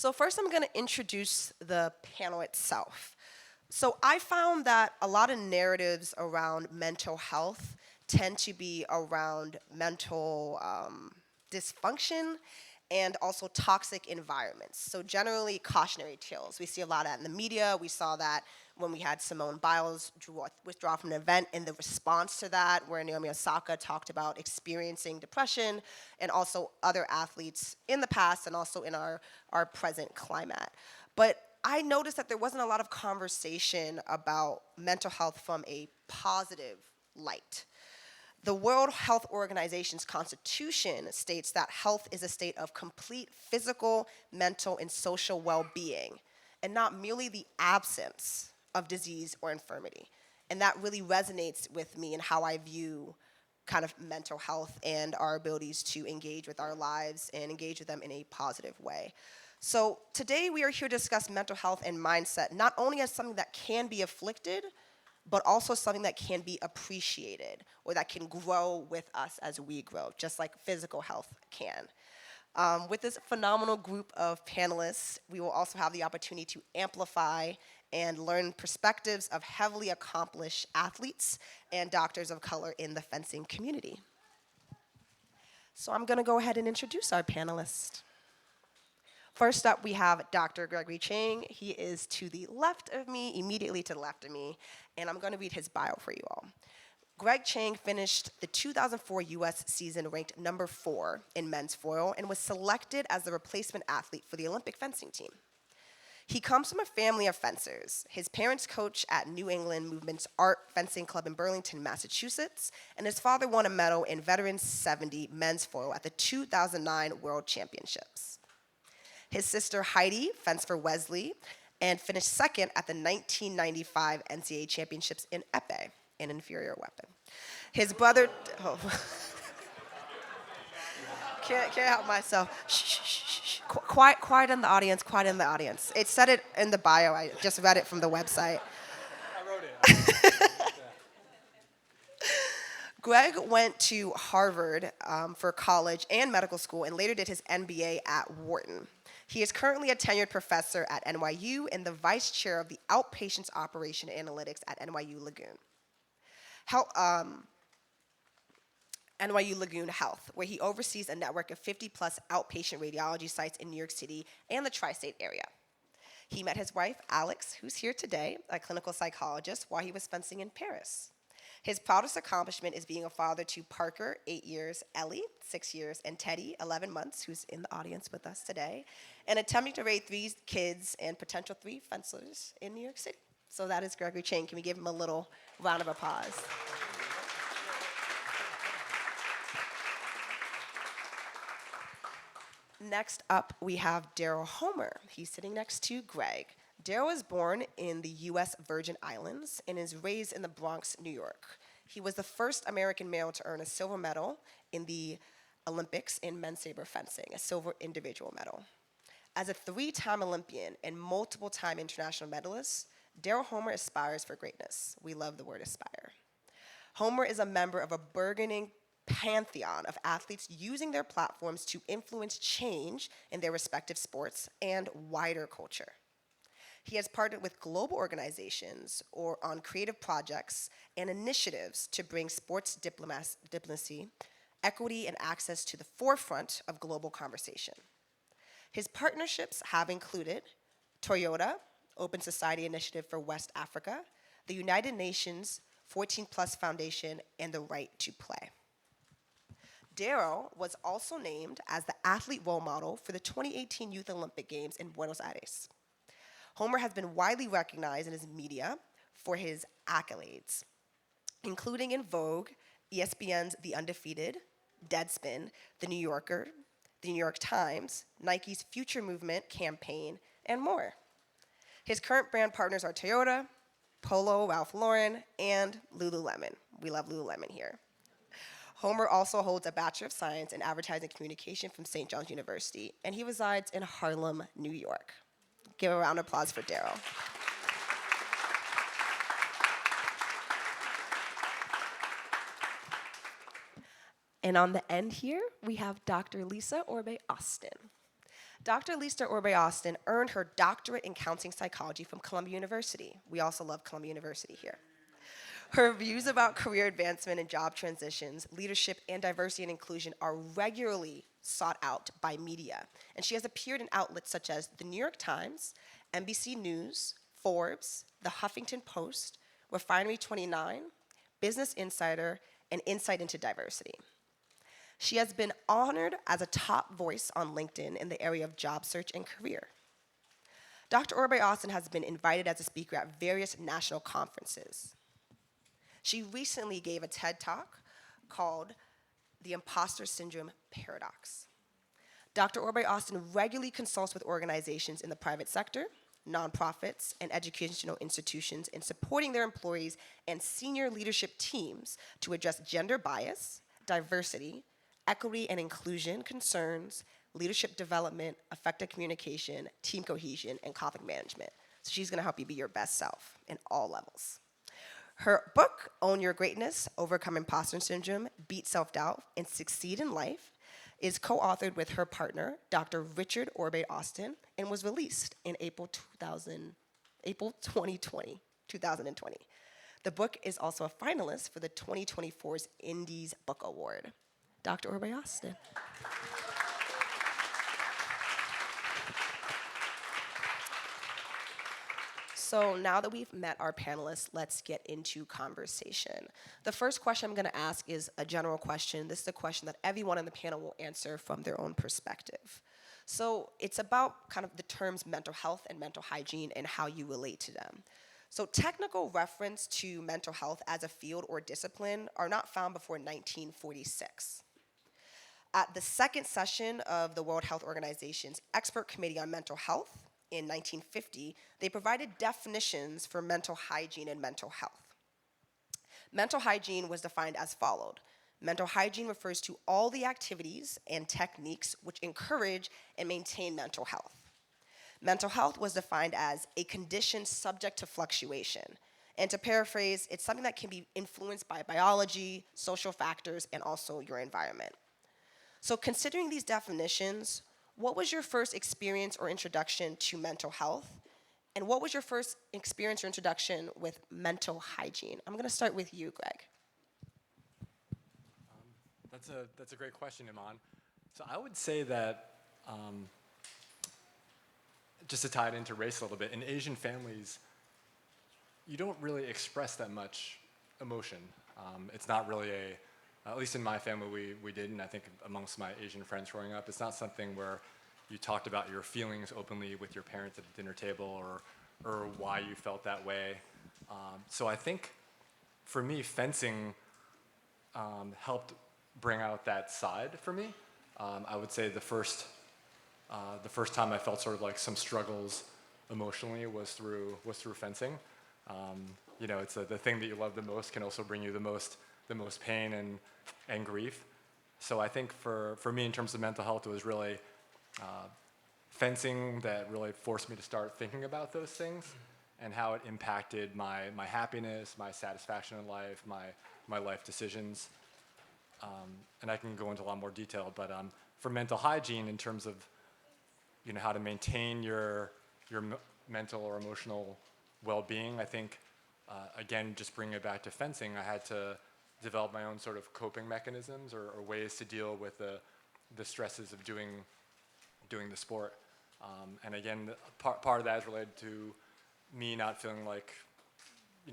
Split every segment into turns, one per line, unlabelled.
So first I'm going to introduce the panel itself. So I found that a lot of narratives around mental health tend to be around mental dysfunction and also toxic environments. So generally cautionary tales. We see a lot of that in the media. We saw that when we had Simone Biles withdraw from an event in the response to that, where Naomi Osaka talked about experiencing depression, and also other athletes in the past and also in our present climate. But I noticed that there wasn't a lot of conversation about mental health from a positive light. The World Health Organization's constitution states that health is a state of complete physical, mental, and social well-being, and not merely the absence of disease or infirmity. And that really resonates with me in how I view kind of mental health and our abilities to engage with our lives and engage with them in a positive way. So today we are here to discuss mental health and mindset, not only as something that can be afflicted, but also something that can be appreciated or that can grow with us as we grow, just like physical health can. With this phenomenal group of panelists, we will also have the opportunity to amplify and learn perspectives of heavily accomplished athletes and doctors of color in the fencing community. So I'm gonna go ahead and introduce our panelists. First up, we have Dr. Gregory Chang. He is to the left of me, immediately to the left of me, and I'm going to read his bio for you all. Greg Chang finished the 2004 U.S. season ranked number 4 in men's foil and was selected as the replacement athlete for the Olympic fencing team. He comes from a family of fencers. His parents coach at New England Movement's Art Fencing Club in Burlington, Massachusetts, and his father won a medal in Veterans 70 men's foil at the 2009 World Championships. His sister Heidi fenced for Wesley and finished second at the 1995 NCAA Championships in épée, an inferior weapon. His brother, can't help myself. Shh, shh, shh, shh. Quiet in the audience, quiet in the audience. It said it in the bio, I just read it from the website.
I wrote it.
Greg went to Harvard for college and medical school and later did his MBA at Wharton. He is currently a tenured professor at NYU and the vice chair of the Outpatients Operation Analytics at NYU Lagoon Health, where he oversees a network of 50-plus outpatient radiology sites in New York City and the tri-state area. He met his wife, Alex, who's here today, a clinical psychologist, while he was fencing in Paris. His proudest accomplishment is being a father to Parker, 8 years, Ellie, 6 years, and Teddy, 11 months, who's in the audience with us today, and attempting to raise 3 kids and potential 3 fencers in New York City. So that is Gregory Chang. Can we give him a little round of applause? Next up, we have Daryl Homer. He's sitting next to Greg. Daryl was born in the U.S. Virgin Islands and is raised in the Bronx, New York. He was the first American male to earn a silver medal in the Olympics in men's saber fencing, a silver individual medal. As a 3-time Olympian and multiple-time international medalist, Daryl Homer aspires for greatness. We love the word aspire. Homer is a member of a burgeoning pantheon of athletes using their platforms to influence change in their respective sports and wider culture. He has partnered with global organizations or on creative projects and initiatives to bring sports diplomacy, equity, and access to the forefront of global conversation. His partnerships have included Toyota, Open Society Initiative for West Africa, the United Nations 14+ Foundation, and the Right to Play. Daryl was also named as the athlete role model for the 2018 Youth Olympic Games in Buenos Aires. Homer has been widely recognized in his media for his accolades, including in Vogue, ESPN's The Undefeated, Deadspin, The New Yorker, The New York Times, Nike's Future Movement campaign, and more. His current brand partners are Toyota, Polo, Ralph Lauren, and Lululemon. We love Lululemon here. Homer also holds a Bachelor of Science in Advertising Communication from St. John's University, and he resides in Harlem, New York. Give a round of applause for Daryl. And on the end here, we have Dr. Lisa Orbé-Austin. Dr. Lisa Orbé-Austin earned her doctorate in counseling psychology from Columbia University. We also love Columbia University here. Her views about career advancement and job transitions, leadership, and diversity and inclusion are regularly sought out by media. And she has appeared in outlets such as the New York Times, NBC News, Forbes, the Huffington Post, Refinery 29, Business Insider, and Insight into Diversity. She has been honored as a top voice on LinkedIn in the area of job search and career. Dr. Orbé-Austin has been invited as a speaker at various national conferences. She recently gave a TED Talk called The Imposter Syndrome Paradox. Dr. Orbé-Austin regularly consults with organizations in the private sector, nonprofits, and educational institutions in supporting their employees and senior leadership teams to address gender bias, diversity, equity and inclusion concerns, leadership development, effective communication, team cohesion, and conflict management. So she's gonna help you be your best self in all levels. Her book, Own Your Greatness, Overcome Imposter Syndrome, Beat Self-Doubt, and Succeed in Life, is co-authored with her partner, Dr. Richard Orbé-Austin, and was released in April 2020. The book is also a finalist for the 2024's Indies Book Award. Dr. Orbé-Austin. So now that we've met our panelists, let's get into conversation. The first question I'm going to ask is a general question. This is a question that everyone on the panel will answer from their own perspective. So it's about kind of the terms mental health and mental hygiene and how you relate to them. So technical reference to mental health as a field or discipline are not found before 1946. At the second session of the World Health Organization's Expert Committee on Mental Health, in 1950, they provided definitions for mental hygiene and mental health. Mental hygiene was defined as followed. Mental hygiene refers to all the activities and techniques which encourage and maintain mental health. Mental health was defined as a condition subject to fluctuation. And to paraphrase, it's something that can be influenced by biology, social factors, and also your environment. So considering these definitions, what was your first experience or introduction to mental health? And what was your first experience or introduction with mental hygiene? I'm going to start with you, Greg.
That's a great question, Iman. So I would say that, just to tie it into race a little bit, in Asian families, you don't really express that much emotion. It's not really at least in my family, we did, and I think amongst my Asian friends growing up, it's not something where you talked about your feelings openly with your parents at the dinner table or why you felt that way. So I think for me, fencing helped bring out that side for me. I would say the first time I felt sort of like some struggles emotionally was through fencing. It's the thing that you love the most can also bring you the most pain and grief. So I think for me, in terms of mental health, it was really fencing that really forced me to start thinking about those things and how it impacted my happiness, my satisfaction in life, my life decisions. And I can go into a lot more detail, but for mental hygiene, in terms of how to maintain your mental or emotional well-being, I think again, just bringing it back to fencing, I had to develop my own sort of coping mechanisms or ways to deal with the stresses of doing the sport. And again, part of that is related to me not feeling like,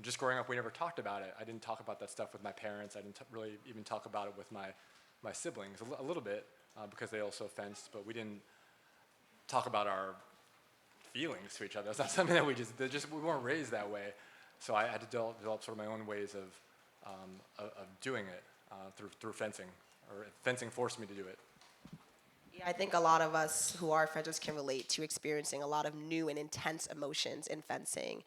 just growing up, we never talked about it. I didn't talk about that stuff with my parents. I didn't really even talk about it with my siblings, a little bit, because they also fenced, but we didn't talk about our feelings to each other. That's not something that we weren't raised that way. So I had to develop sort of my own ways of doing it through fencing, or fencing forced me to do it.
Yeah, I think a lot of us who are fencers can relate to experiencing a lot of new and intense emotions in fencing.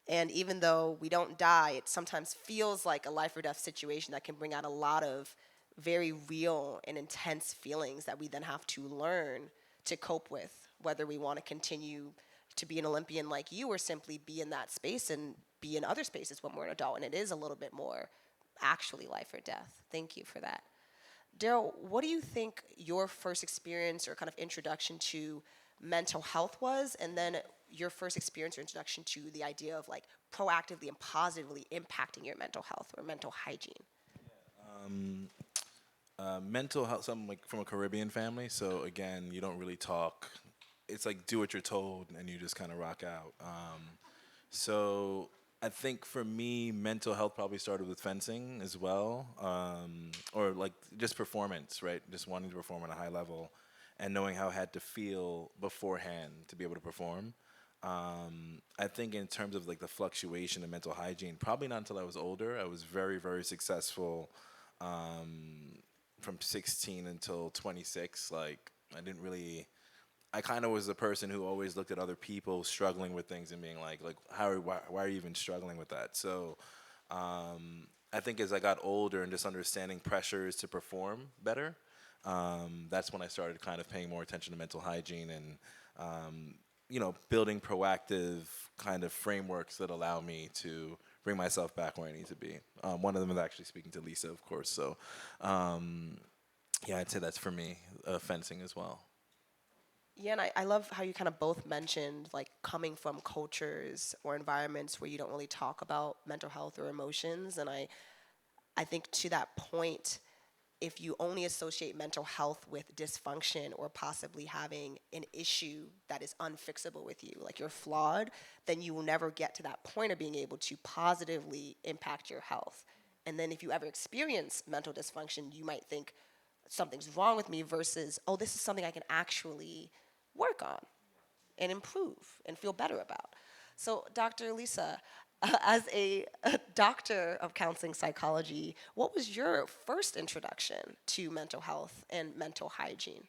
And even though we don't die, it sometimes feels like a life or death situation that can bring out a lot of very real and intense feelings that we then have to learn to cope with, whether we want to continue to be an Olympian like you or simply be in that space and be in other spaces when we're an adult. And it is a little bit more actually life or death. Thank you for that. Daryl, what do you think your first experience or kind of introduction to mental health was, and then your first experience or introduction to the idea of like proactively and positively impacting your mental health or mental hygiene.
Mental health, something like from a Caribbean family. So again, you don't really talk. It's like do what you're told, and you just kind of rock out. So I think for me, mental health probably started with fencing as well, or like just performance, right? Just wanting to perform at a high level, and knowing how I had to feel beforehand to be able to perform. I think in terms of like the fluctuation in mental hygiene, probably not until I was older. I was very, very successful from 16 until 26. Like I didn't really. I kind of was the person who always looked at other people struggling with things and being like why are you even struggling with that? So I think as I got older and just understanding pressures to perform better, that's when I started kind of paying more attention to mental hygiene and building proactive kind of frameworks that allow me to bring myself back where I need to be. One of them is actually speaking to Lisa, of course. So yeah, I'd say that's for me, fencing as well.
Yeah, and I love how you kind of both mentioned like coming from cultures or environments where you don't really talk about mental health or emotions. And I think to that point, if you only associate mental health with dysfunction or possibly having an issue that is unfixable with you, like you're flawed, then you will never get to that point of being able to positively impact your health. And then if you ever experience mental dysfunction, you might think something's wrong with me versus, oh, this is something I can actually work on and improve and feel better about. So, Dr. Lisa, as a doctor of counseling psychology, what was your first introduction to mental health and mental hygiene?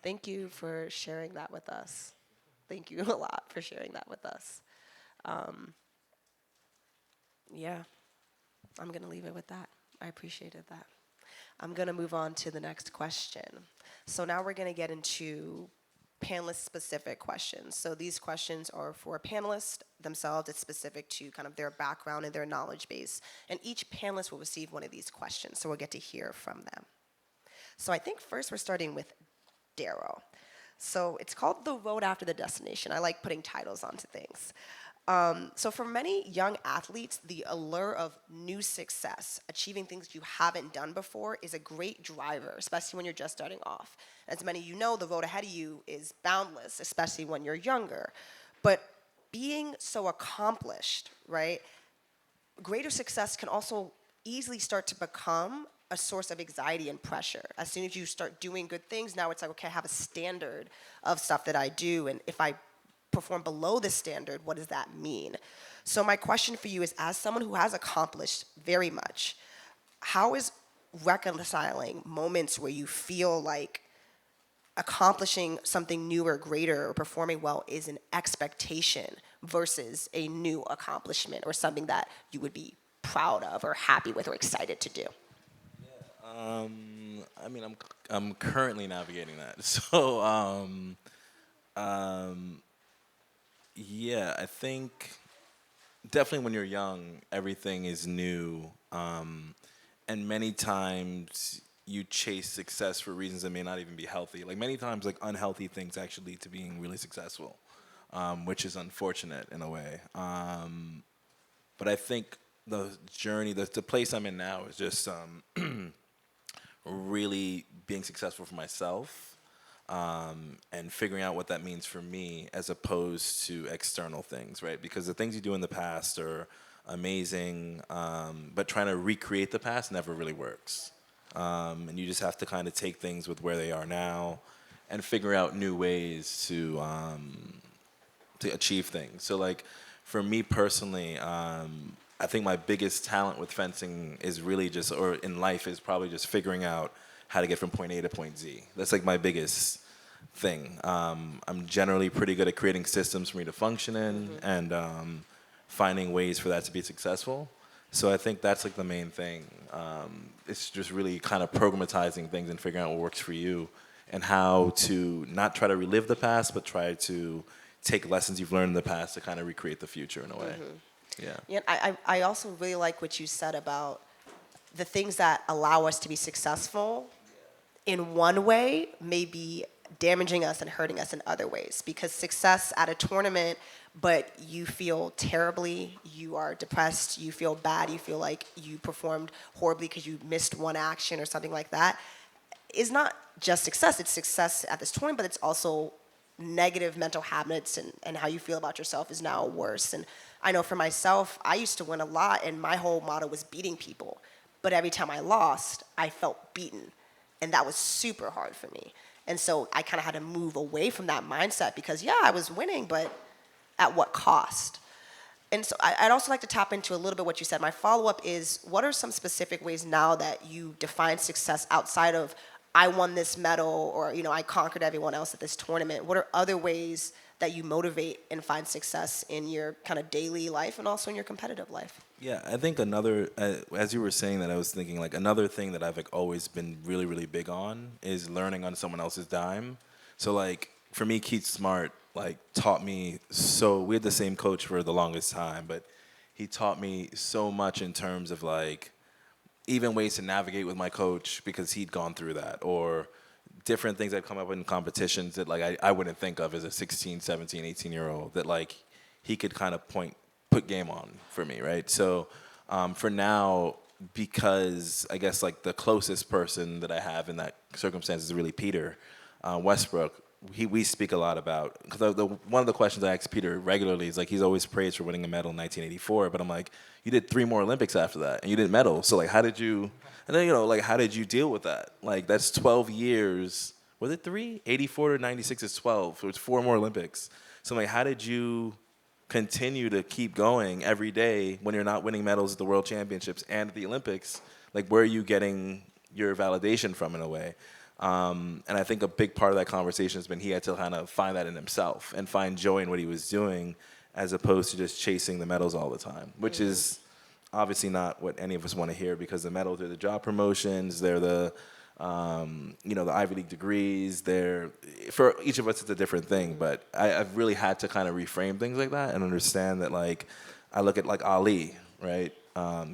Thank you for sharing that with us. Thank you a lot for sharing that with us. Yeah, I'm going to leave it with that. I appreciated that. I'm going to move on to the next question. So now we're going to get into panelist-specific questions. So these questions are for panelists themselves. It's specific to kind of their background and their knowledge base. And each panelist will receive one of these questions, so we'll get to hear from them. So I think first we're starting with Daryl. So it's called The Road After the Destination. I like putting titles onto things. So for many young athletes, the allure of new success, achieving things you haven't done before, is a great driver, especially when you're just starting off. As many of you know, the road ahead of you is boundless, especially when you're younger. But being so accomplished, right, greater success can also easily start to become a source of anxiety and pressure. As soon as you start doing good things, now it's like, okay, I have a standard of stuff that I do, and if I perform below the standard, what does that mean? So my question for you is, as someone who has accomplished very much, how is reconciling moments where you feel like accomplishing something new or greater or performing well is an expectation versus a new accomplishment or something that you would be proud of or happy with or excited to do?
I mean, I'm currently navigating that. So, yeah, I think definitely when you're young, everything is new, and many times you chase success for reasons that may not even be healthy. Like many times, like unhealthy things actually lead to being really successful, which is unfortunate in a way. But I think the journey, the place I'm in now is just really being successful for myself, and figuring out what that means for me as opposed to external things, right? Because the things you do in the past are amazing, but trying to recreate the past never really works. And you just have to kind of take things with where they are now and figure out new ways to achieve things. So like for me personally, I think my biggest talent with fencing is really just, or in life is probably just figuring out how to get from point A to point Z. That's like my biggest thing. I'm generally pretty good at creating systems for me to function in and finding ways for that to be successful. So I think that's like the main thing. It's just really kind of programatizing things and figuring out what works for you and how to not try to relive the past, but try to take lessons you've learned in the past to kind of recreate the future in a way. Yeah.
Yeah, I also really like what you said about the things that allow us to be successful in one way may be damaging us and hurting us in other ways. Because success at a tournament, but you feel terribly, you are depressed, you feel bad, you feel like you performed horribly because you missed one action or something like that, is not just success. It's success at this tournament, but it's also negative mental habits and how you feel about yourself is now worse. And I know for myself, I used to win a lot, and my whole motto was beating people. But every time I lost, I felt beaten. And that was super hard for me. And so I kind of had to move away from that mindset because, yeah, I was winning, but at what cost? And so I'd also like to tap into a little bit what you said. My follow-up is, what are some specific ways now that you define success outside of I won this medal or, you know, I conquered everyone else at this tournament? What are other ways that you motivate and find success in your kind of daily life and also in your competitive life?
Yeah, I think another, as you were saying that, I was thinking like another thing that I've like always been really, really big on is learning on someone else's dime. So like for me, Keith Smart like taught me so, we had the same coach for the longest time, but he taught me so much in terms of like even ways to navigate with my coach because he'd gone through that, or different things that come up in competitions that like I wouldn't think of as a 16, 17, 18-year-old that like he could kind of put game on for me, right? So for now, because I guess like the closest person that I have in that circumstance is really Peter Westbrook. We speak a lot about, because one of the questions I ask Peter regularly is like, he's always praised for winning a medal in 1984, but I'm like, you did 3 more Olympics after that and you didn't medal. So like, how did you, and then, you know, like, how did you deal with that? Like, that's 12 years. Was it 3? 84 to 96 is 12. So it's 4 more Olympics. So I'm like, how did you continue to keep going every day when you're not winning medals at the World Championships and at the Olympics? Like, where are you getting your validation from in a way? And I think a big part of that conversation has been he had to kind of find that in himself and find joy in what he was doing as opposed to just chasing the medals all the time, which is obviously not what any of us want to hear because the medals are the job promotions, they're the the Ivy League degrees. For each of us, it's a different thing. But I've really had to kind of reframe things like that and understand that, like, I look at like Ali, right?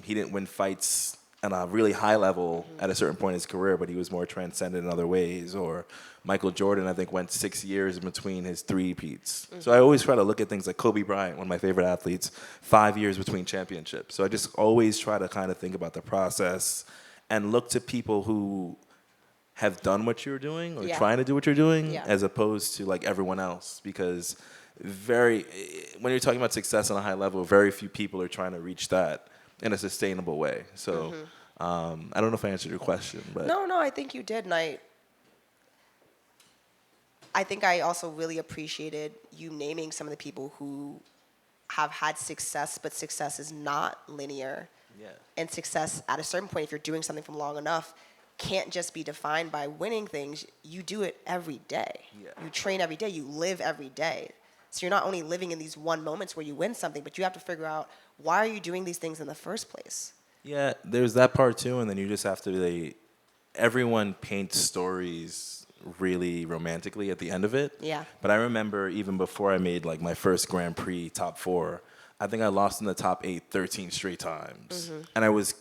He didn't win fights at a really high level at a certain point in his career, but he was more transcendent in other ways. Or Michael Jordan, I think, went 6 years in between his three-peats. So I always try to look at things like Kobe Bryant, one of my favorite athletes, 5 years between championships. So I just always try to kind of think about the process and look to people who have done what you're doing or trying to do what you're doing as opposed to like everyone else, because when you're talking about success on a high level, very few people are trying to reach that in a sustainable way. So I don't know if I answered your question, but
No, I think you did, and I think I also really appreciated you naming some of the people who have had success, but success is not linear.
yeah.
And success, at a certain point, if you're doing something for long enough, can't just be defined by winning things. You do it every day.
Yeah.
You train every day. You live every day. So you're not only living in these one moments where you win something, but you have to figure out, why are you doing these things in the first place?
Yeah, there's that part too, and then you just have to everyone paints stories really romantically at the end of it.
Yeah.
But I remember even before I made like my first Grand Prix top 4, I think I lost in the top 8 13 straight times. And I was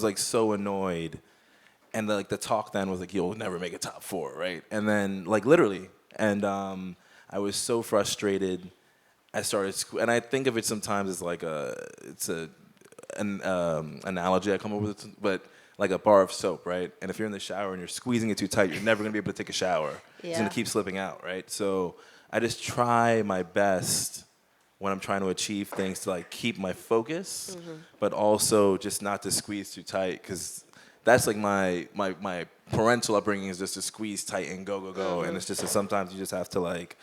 like so annoyed. And the talk then was like, you'll never make a top 4, right? And then like literally, and I was so frustrated. I started, and I think of it sometimes as like an analogy I come up with, but like a bar of soap, right? And if you're in the shower and you're squeezing it too tight, you're never gonna be able to take a shower. It's gonna keep slipping out, right? So I just try my best when I'm trying to achieve things to like keep my focus, but also just not to squeeze too tight, because that's like my parental upbringing is just to squeeze tight and go. And it's just that sometimes you just have to like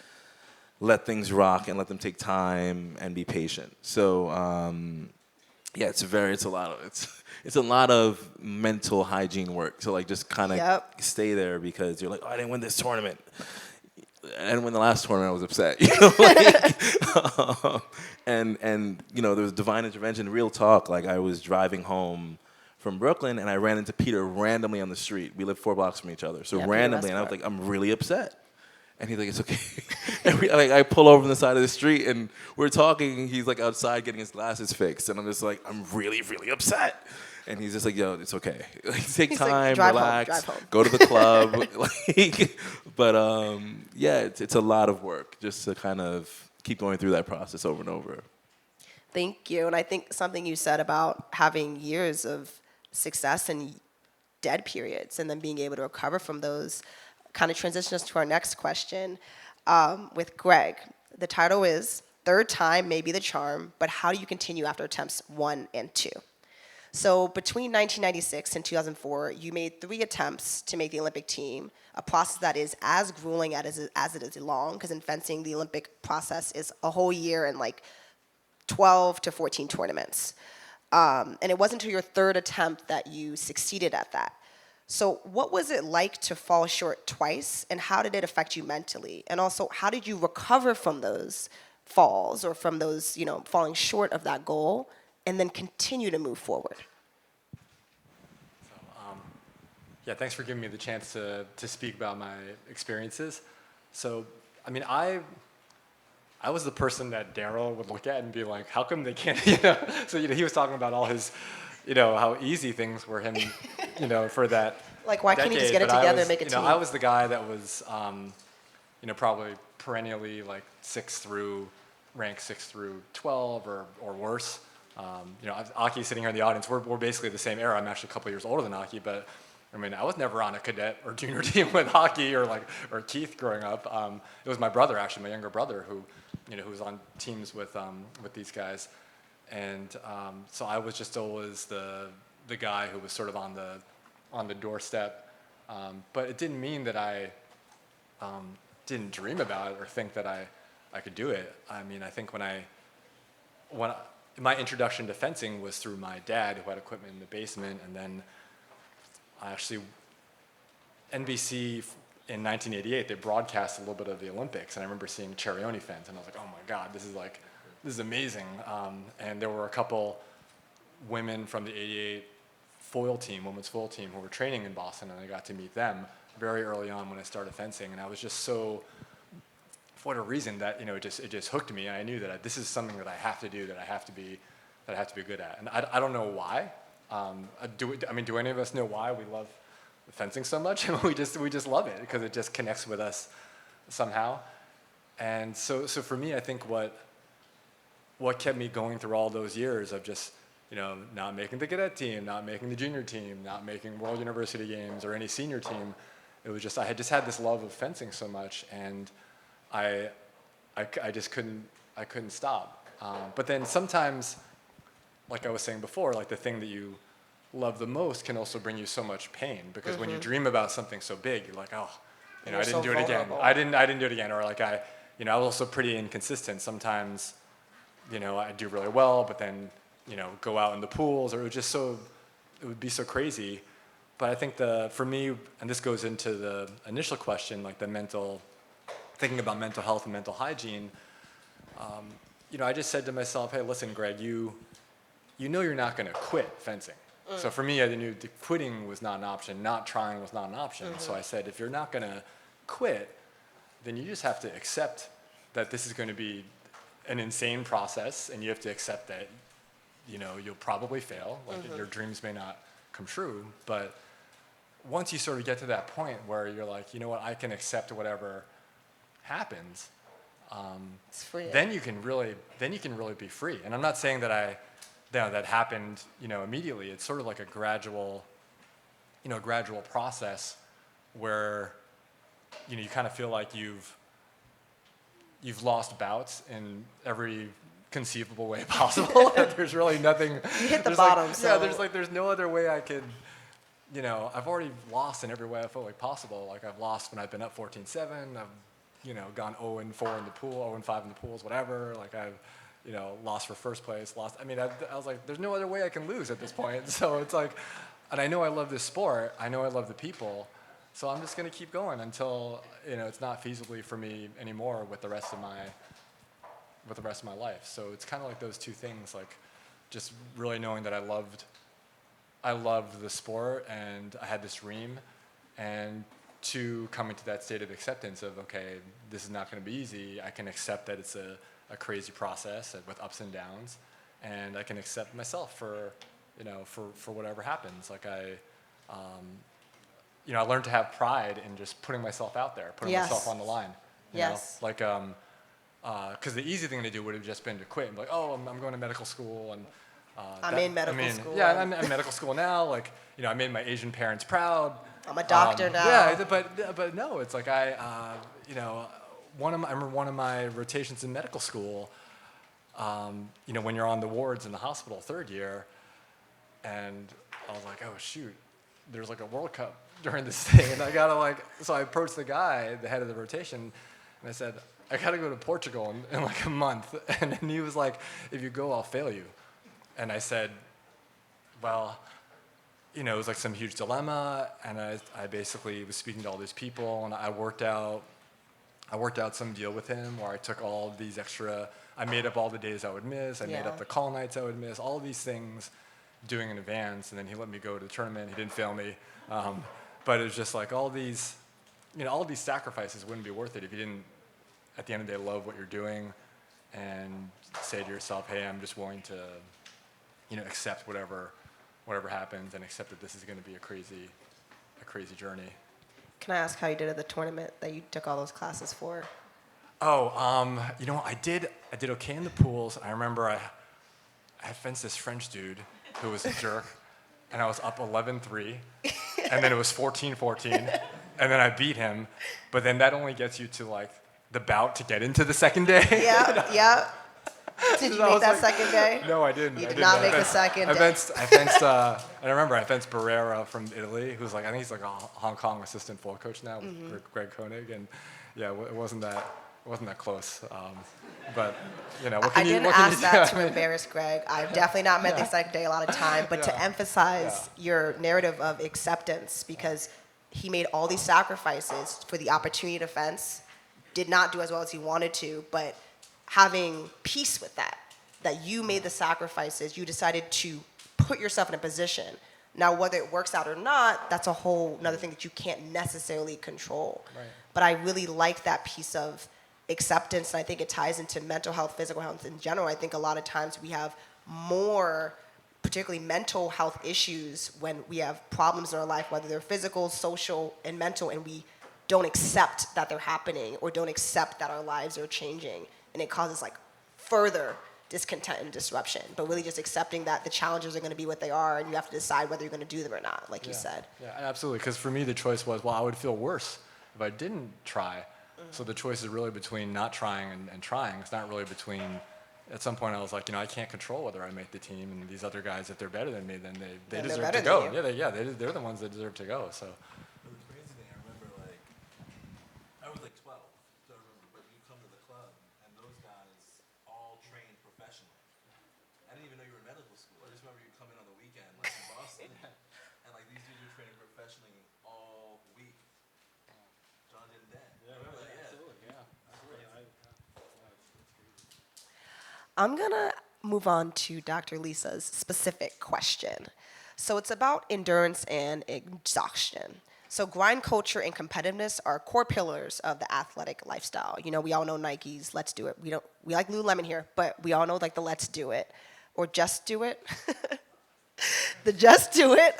let things rock and let them take time and be patient. So yeah, it's a lot of mental hygiene work. So like just kind of stay there, because you're like, oh, I didn't win this tournament. I didn't win the last tournament. I was upset. And there was divine intervention. Real talk. Like I was driving home from Brooklyn, and I ran into Peter randomly on the street. We live 4 blocks from each other. So randomly, and I was like, I'm really upset. And he's like, it's okay. And I pull over on the side of the street, and we're talking. He's like outside getting his glasses fixed. And I'm just like, I'm really, really upset. And he's just like, yo, it's okay. Like, take time, relax, go to the club. But yeah, it's a lot of work just to kind of keep going through that process over and over.
Thank you. And I think something you said about having years of success and dead periods and then being able to recover from those kind of transitions to our next question with Greg. The title is Third Time May Be the Charm, but how do you continue after attempts 1 and 2? So between 1996 and 2004, you made 3 attempts to make the Olympic team, a process that is as grueling as it is long, because in fencing, the Olympic process is a whole year and like 12 to 14 tournaments. And it wasn't until your 3rd attempt that you succeeded at that. So what was it like to fall short twice, and how did it affect you mentally? And also, how did you recover from those falls or from those, falling short of that goal, and then continue to move forward?
Yeah, thanks for giving me the chance to speak about my experiences. So, I mean, I was the person that Daryl would look at and be like, how come they can't, So, he was talking about all his, how easy things were him, for that
Like, why can't he just get it
But
together and make a team?
I was the guy that was, probably perennially like ranked 6 through 12 or worse. Aki's sitting here in the audience. We're basically the same era. I'm actually a couple years older than Aki, but I mean, I was never on a cadet or junior team with Aki or Keith growing up. It was my brother, actually, my younger brother, who was on teams with these guys, and so I was just always the guy who was sort of on the doorstep. But it didn't mean that I didn't dream about it or think that I could do it. I mean, I think when my introduction to fencing was through my dad, who had equipment in the basement, and then I actually NBC in 1988, they broadcast a little bit of the Olympics, and I remember seeing Charioni fans, and I was like, oh my God, this is amazing. And there were a couple women from the '88 women's foil team, who were training in Boston, and I got to meet them very early on when I started fencing, and I was just so, for whatever reason, that it just hooked me, and I knew that this is something that I have to do, that I have to be good at, and I don't know why. Do any of us know why we love fencing so much? we just love it because it just connects with us somehow. And so for me, I think what kept me going through all those years of just not making the cadet team, not making the junior team, not making World University Games or any senior team, it was just I had just had this love of fencing so much, and I just couldn't stop. But then sometimes, like I was saying before, like the thing that you love the most can also bring you so much pain, because when you dream about something so big, you're like, oh, I didn't
so
do it again.
vulnerable.
I didn't do it again. Or like I was also pretty inconsistent. Sometimes, I do really well, but then, go out in the pools, or it would be so crazy. But I think for me, and this goes into the initial question, like thinking about mental health and mental hygiene, I just said to myself, hey, listen, Greg, you're not going to quit fencing. So for me, I knew quitting was not an option. Not trying was not an option. So I said, if you're not going to quit, then you just have to accept that this is going to be an insane process, and you have to accept that, you'll probably fail. Like your dreams may not come true. But once you sort of get to that point where you're like, you know what, I can accept whatever happens,
It's free.
then you can really be free. And I'm not saying that that happened, immediately. It's sort of like a gradual process where, you kind of feel like you've lost bouts in every conceivable way possible. There's really nothing.
You hit the
there's
bottom.
Like,
so
yeah, there's no other way I could. I've already lost in every way I felt like possible. Like I've lost when I've been up 14-7. I've gone 0-4 in the pool, 0-5 in the pools, whatever. Like I've lost for first place, I was like, there's no other way I can lose at this point. So it's like, and I know I love this sport, I know I love the people, so I'm just gonna keep going until, it's not feasibly for me anymore with the rest of my life. So it's kind of like those two things, like just really knowing that I loved the sport and I had this dream, and to coming to that state of acceptance of, okay, this is not gonna be easy, I can accept that it's a crazy process with ups and downs, and I can accept myself for whatever happens. Like I learned to have pride in just putting myself out there, putting
Yes.
myself on the line.
Yes.
Like because the easy thing to do would have just been to quit and be like, oh, I'm going to medical school, and
I'm in medical school.
Yeah, I'm in medical school now. Like I made my Asian parents proud.
I'm a doctor now.
Yeah, but no, it's like I remember one of my rotations in medical school, when you're on the wards in the hospital third year, and I was like, oh shoot, there's like a World Cup during this thing, and I gotta so I approached the guy, the head of the rotation, and I said, I gotta go to Portugal in like a month, and then he was like, if you go, I'll fail you. And I said, well, it was like some huge dilemma, and I basically was speaking to all these people, and I worked out some deal with him where I took all these I made up all the days I would miss, I made up the call nights I would miss, all these things doing in advance, and then he let me go to the tournament, he didn't fail me. But it was just like all these sacrifices wouldn't be worth it if you didn't, at the end of the day, love what you're doing and say to yourself, hey, I'm just willing to, accept whatever happens, and accept that this is going to be a crazy journey.
Can I ask how you did at the tournament that you took all those classes for?
Oh, I did okay in the pools. I remember I fenced this French dude who was a jerk, and I was up 11-3, and then it was 14-14, and then I beat him, but then that only gets you to like the bout to get into the second day.
Yeah. Did you make that second day?
No, I didn't.
You
I
did
didn't.
not make the second day.
I fenced. I remember I fenced Barrera from Italy, who's like, I think he's like a Hong Kong assistant foil coach now, with Greg Koenig, and yeah, it wasn't that close. But what
I
can you?
didn't
What can
ask
you
that
do?
to embarrass Greg. I've definitely not met the second day a lot of time, but to emphasize your narrative of acceptance, because he made all these sacrifices for the opportunity to fence, did not do as well as he wanted to, but having peace with that, that you made the sacrifices, you decided to put yourself in a position. Now, whether it works out or not, that's a whole another thing that you can't necessarily control.
Right.
But I really like that piece of acceptance, and I think it ties into mental health, physical health in general. I think a lot of times we have more, particularly mental health issues, when we have problems in our life, whether they're physical, social, and mental, and we don't accept that they're happening or don't accept that our lives are changing, and it causes like further discontent and disruption. But really just accepting that the challenges are going to be what they are, and you have to decide whether you're going to do them or not, like you said.
Yeah, absolutely. Because for me, the choice was, well, I would feel worse if I didn't try. So the choice is really between not trying and trying. It's not really between. At some point, I was like, I can't control whether I make the team, and these other guys, if they're better than me, then they
Then they're
deserve
better
to go.
than you.
They're the ones that deserve to go. So.
But the crazy thing, I remember like, I was like 12, so I remember, but you come to the club, and those guys all trained professionally. I didn't even know you were in medical school. I just remember you come in on the weekend, like in Boston, and like these dudes were training professionally all week. John didn't then. I remember that,
I'm going to move on to Dr. Lisa's specific question. So it's about endurance and exhaustion. So grind culture and competitiveness are core pillars of the athletic lifestyle. We all know Nike's Let's Do It. We like Lululemon here, but we all know like the Let's Do It or Just Do It. The Just Do It.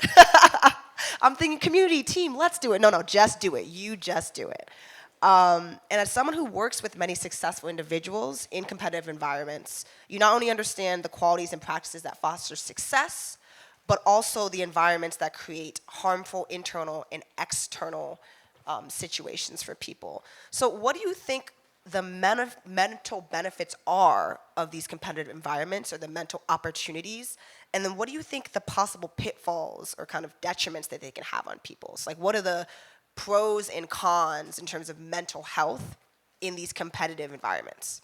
I'm thinking community, team, let's do it. No, just do it. You just do it. And as someone who works with many successful individuals in competitive environments, you not only understand the qualities and practices that foster success, but also the environments that create harmful internal and external situations for people. So what do you think the mental benefits are of these competitive environments, or the mental opportunities? And then what do you think the possible pitfalls or kind of detriments that they can have on people? So like, what are the pros and cons in terms of mental health in these competitive environments?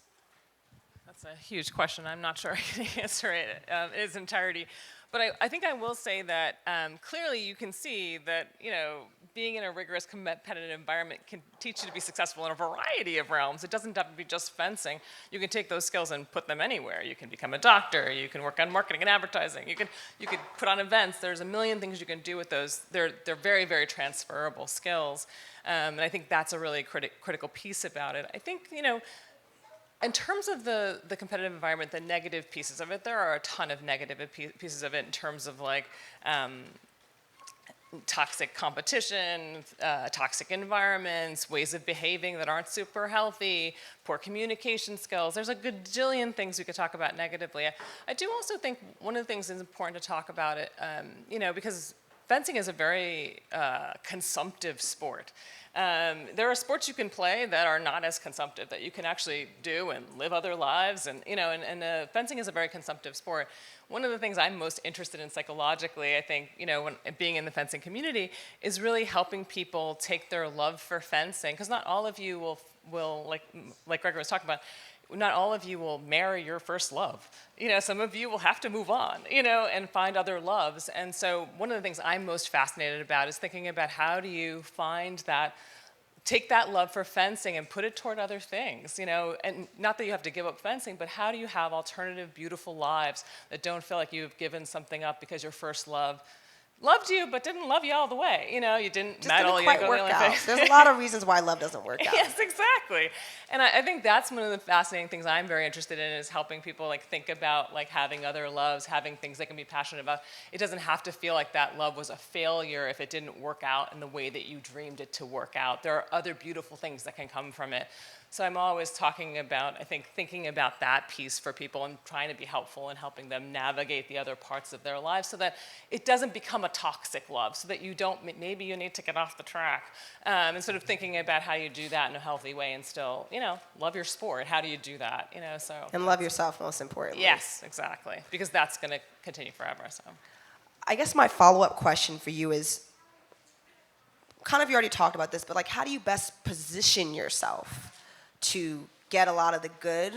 That's a huge question. I'm not sure I can answer it in its entirety. But I think I will say that clearly you can see that, being in a rigorous competitive environment can teach you to be successful in a variety of realms. It doesn't have to be just fencing. You can take those skills and put them anywhere. You can become a doctor. You can work on marketing and advertising. You could put on events. There's a million things you can do with those. They're very, very transferable skills. And I think that's a really critical piece about it. I think, in terms of the competitive environment, the negative pieces of it, there are a ton of negative pieces of it in terms of like toxic competition, toxic environments, ways of behaving that aren't super healthy, poor communication skills. There's a gajillion things we could talk about negatively. I do also think one of the things that's important to talk about it, because fencing is a very consumptive sport. There are sports you can play that are not as consumptive, that you can actually do and live other lives, and fencing is a very consumptive sport. One of the things I'm most interested in psychologically, I think, when being in the fencing community, is really helping people take their love for fencing, because not all of you will like Gregory was talking about, not all of you will marry your first love. Some of you will have to move on, and find other loves. And so one of the things I'm most fascinated about is thinking about how do you find that, take that love for fencing and put it toward other things, and not that you have to give up fencing, but how do you have alternative, beautiful lives that don't feel like you've given something up because your first love loved you, but didn't love you all the way. You didn't
Just
medal,
didn't
you didn't
quite
go to the
work out.
Olympics.
There's a lot of reasons why love doesn't work out.
Yes, exactly. And I think that's one of the fascinating things I'm very interested in, is helping people think about having other loves, having things they can be passionate about. It doesn't have to feel like that love was a failure if it didn't work out in the way that you dreamed it to work out. There are other beautiful things that can come from it. So I'm always talking about, thinking about that piece for people and trying to be helpful in helping them navigate the other parts of their lives so that it doesn't become a toxic love, so that you don't, maybe you need to get off the track. And sort of thinking about how you do that in a healthy way and still, love your sport. How do you do that?
And love yourself, most importantly.
Yes, exactly. Because that's going to continue forever. So
I guess my follow-up question for you is, kind of you already talked about this, but how do you best position yourself to get a lot of the good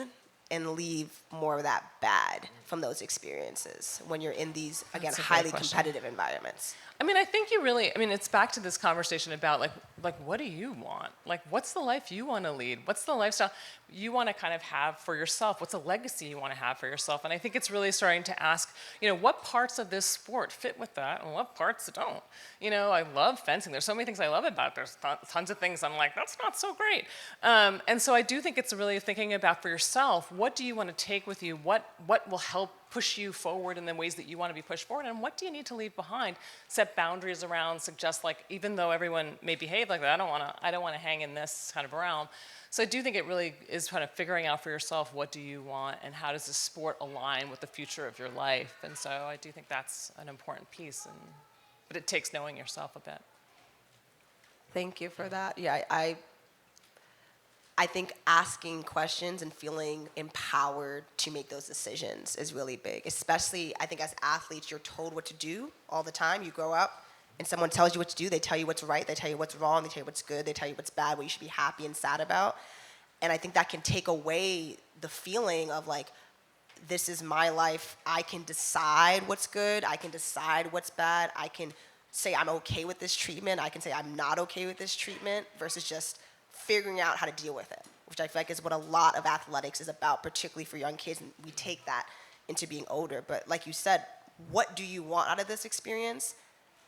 and leave more of that bad from those experiences when you're in these, again,
That's a great
highly
question.
competitive environments?
I mean, I think you really, I mean, it's back to this conversation about like what do you want? Like, what's the life you want to lead? What's the lifestyle you want to kind of have for yourself? What's a legacy you want to have for yourself? And I think it's really starting to ask, what parts of this sport fit with that and what parts don't? I love fencing. There's so many things I love about it. There's tons of things I'm like, that's not so great. And so I do think it's really thinking about for yourself, what do you want to take with you? What will help push you forward in the ways that you want to be pushed forward, and what do you need to leave behind? Set boundaries around, suggest like, even though everyone may behave like that, I don't want to hang in this kind of realm. So I do think it really is kind of figuring out for yourself, what do you want and how does the sport align with the future of your life? And so I do think that's an important piece, but it takes knowing yourself a bit.
Thank you for that. Yeah, I think asking questions and feeling empowered to make those decisions is really big. Especially, I think as athletes, you're told what to do all the time. You grow up and someone tells you what to do. They tell you what's right. They tell you what's wrong. They tell you what's good. They tell you what's bad, what you should be happy and sad about. And I think that can take away the feeling of like, this is my life. I can decide what's good. I can decide what's bad. I can say I'm okay with this treatment. I can say I'm not okay with this treatment versus just figuring out how to deal with it, which I feel like is what a lot of athletics is about, particularly for young kids, and we take that into being older. But like you said, what do you want out of this experience?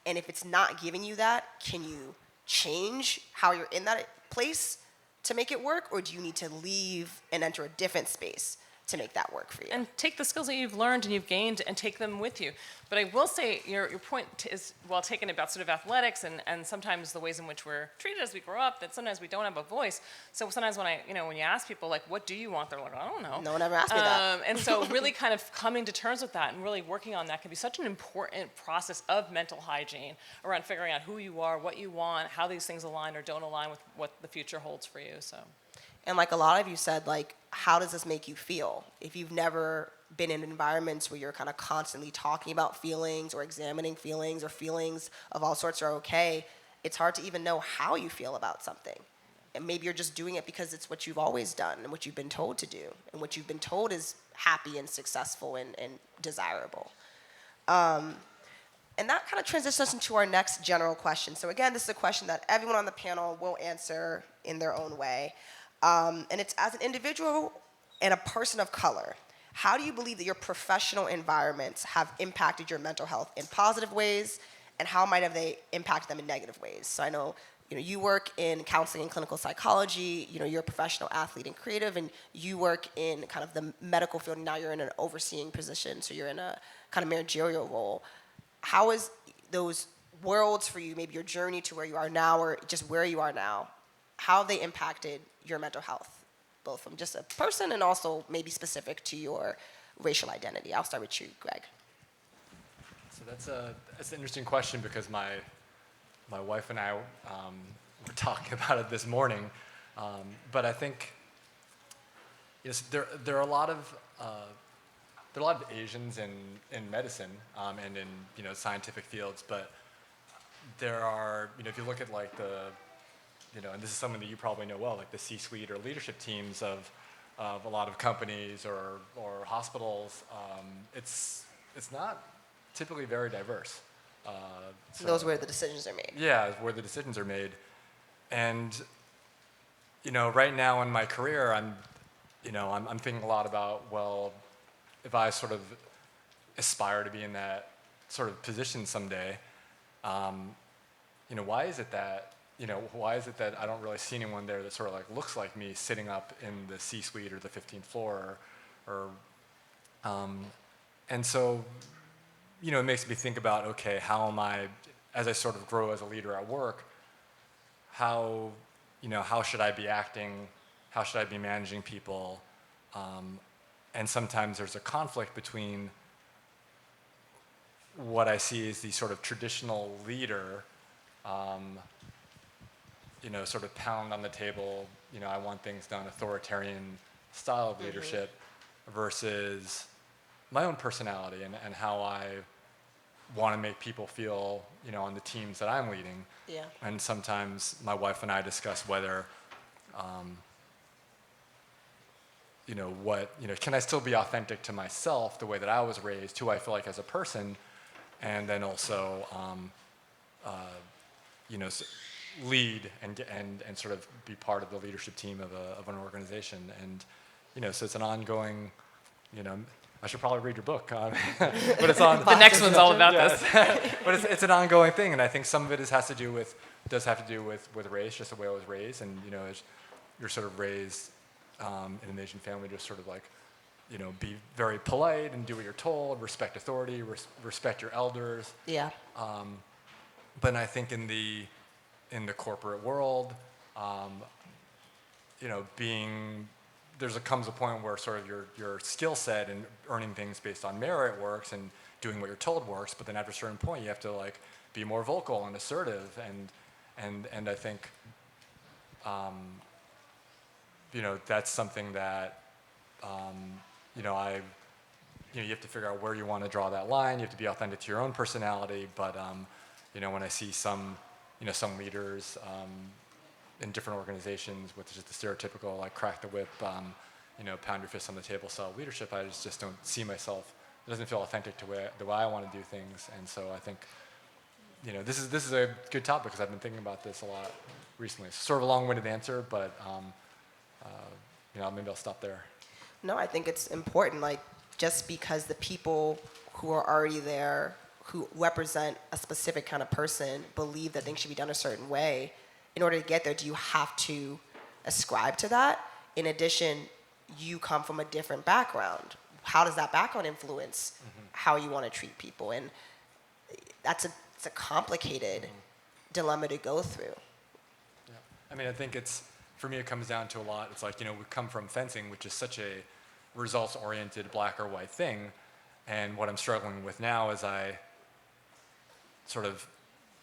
And if it's not giving you that, can you change how you're in that place to make it work, or do you need to leave and enter a different space to make that work for you?
And take the skills that you've learned and you've gained and take them with you. But I will say your point is well taken about sort of athletics and sometimes the ways in which we're treated as we grow up, that sometimes we don't have a voice. So sometimes when when you ask people like, what do you want? They're like, I don't know.
No one ever asked me that.
And so really kind of coming to terms with that and really working on that can be such an important process of mental hygiene around figuring out who you are, what you want, how these things align or don't align with what the future holds for you. So.
And like a lot of you said, like, how does this make you feel? If you've never been in environments where you're kind of constantly talking about feelings or examining feelings or feelings of all sorts are okay, it's hard to even know how you feel about something. And maybe you're just doing it because it's what you've always done and what you've been told to do and what you've been told is happy and successful and desirable. And that kind of transitions us into our next general question. So again, this is a question that everyone on the panel will answer in their own way. And it's as an individual and a person of color, how do you believe that your professional environments have impacted your mental health in positive ways, and how might have they impacted them in negative ways? So I know, you work in counseling and clinical psychology, you're a professional athlete and creative, and you work in kind of the medical field, and now you're in an overseeing position, so you're in a kind of managerial role. How is those worlds for you, maybe your journey to where you are now or just where you are now, how have they impacted your mental health, both from just a person and also maybe specific to your racial identity? I'll start with you, Greg.
So that's an interesting question because my wife and I were talking about it this morning, but I think there are a lot of Asians in medicine and in scientific fields, but there are if you look at like and this is something that you probably know well, like the C-suite or leadership teams of a lot of companies or hospitals, it's not typically very diverse.
So those where the decisions are made.
Yeah, where the decisions are made. And, right now in my career, I'm thinking a lot about, well, if I sort of aspire to be in that sort of position someday, why is it that I don't really see anyone there that sort of like looks like me sitting up in the C-suite or the 15th floor and so, it makes me think about, okay, how am I, as I sort of grow as a leader at work, how should I be acting? How should I be managing people? And sometimes there's a conflict between what I see as the sort of traditional leader, sort of pound on the table, I want things done, authoritarian style of leadership, versus my own personality and how I want to make people feel, on the teams that I'm leading.
Yeah.
And sometimes my wife and I discuss whether, can I still be authentic to myself the way that I was raised, who I feel like as a person, and then also, lead and sort of be part of the leadership team of an organization. And, so it's an ongoing, I should probably read your book, but it's on.
The next one's all about this.
But it's an ongoing thing, and I think some of it does have to do with race, just the way I was raised, and as you're sort of raised in an Asian family, just sort of like, be very polite and do what you're told, respect authority, respect your elders.
Yeah.
But I think in the corporate world, comes a point where sort of your skill set and earning things based on merit works and doing what you're told works, but then after a certain point you have to like be more vocal and assertive, and I think that's something that you have to figure out where you want to draw that line. You have to be authentic to your own personality, but when I see some leaders in different organizations with just the stereotypical like crack the whip, pound your fist on the table style leadership, I just don't see myself. It doesn't feel authentic to the way I want to do things, and so I think this is a good topic because I've been thinking about this a lot recently. It's sort of a long-winded answer, but maybe I'll stop there.
No, I think it's important. Like, just because the people who are already there, who represent a specific kind of person, believe that things should be done a certain way, in order to get there, do you have to ascribe to that? In addition, you come from a different background. How does that background influence how you want to treat people? And it's a complicated dilemma to go through.
Yeah. I mean, I think for me, it comes down to a lot. It's like, we come from fencing, which is such a results-oriented black or white thing. And what I'm struggling with now as I sort of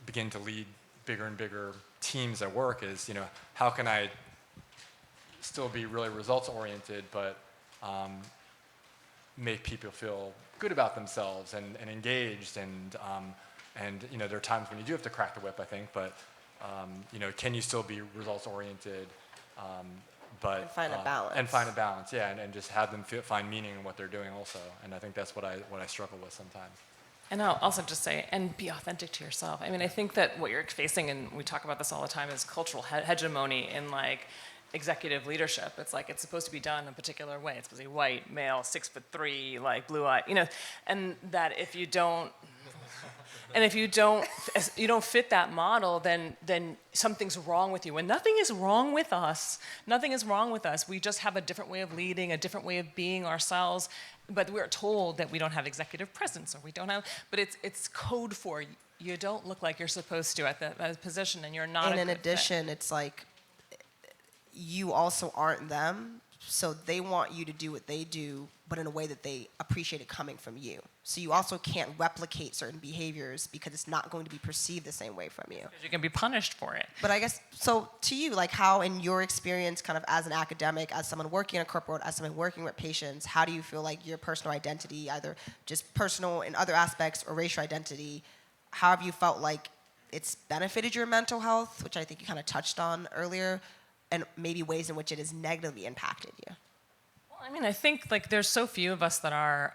begin to lead bigger and bigger teams at work is, how can I still be really results-oriented, but make people feel good about themselves and engaged, and there are times when you do have to crack the whip, I think, but can you still be results-oriented, but
And find a balance.
And find a balance, yeah, and just have them find meaning in what they're doing also, and I think that's what I struggle with sometimes.
And I'll also just say, and be authentic to yourself. I mean, I think that what you're facing, and we talk about this all the time, is cultural hegemony in like executive leadership. It's like it's supposed to be done a particular way. It's supposed to be white, male, 6'3", like blue-eyed, and that if you don't fit that model, then something's wrong with you. And nothing is wrong with us. Nothing is wrong with us. We just have a different way of leading, a different way of being ourselves. But we're told that we don't have executive presence, or we don't have. But it's code for you don't look like you're supposed to at that position, and you're not.
And in addition, it's like you also aren't them, so they want you to do what they do, but in a way that they appreciate it coming from you. So you also can't replicate certain behaviors because it's not going to be perceived the same way from you.
Because you can be punished for it.
But I guess, so to you, like how in your experience kind of as an academic, as someone working in a corporate world, as someone working with patients, how do you feel like your personal identity, either just personal in other aspects or racial identity, how have you felt like it's benefited your mental health, which I think you kind of touched on earlier, and maybe ways in which it has negatively impacted you?
Well, I mean, I think like there's so few of us that are,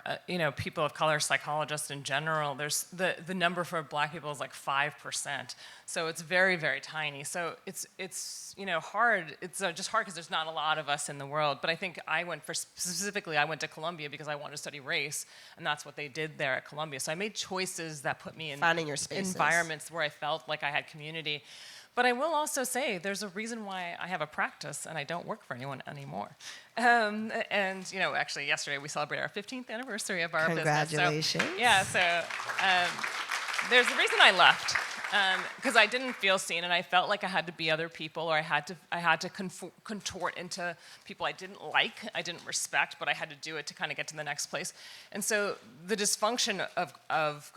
people of color, psychologists in general. There's the number for Black people is like 5%, so it's very, very tiny. So it's hard. It's just hard because there's not a lot of us in the world. But I think I went to Columbia because I wanted to study race, and that's what they did there at Columbia. So I made choices that put me in
finding your spaces,
environments where I felt like I had community. But I will also say there's a reason why I have a practice and I don't work for anyone anymore. And actually yesterday we celebrated our 15th anniversary of our business.
Congratulations.
So there's a reason I left, because I didn't feel seen, and I felt like I had to be other people, or I had to contort into people I didn't like, I didn't respect, but I had to do it to kind of get to the next place. And so the dysfunction of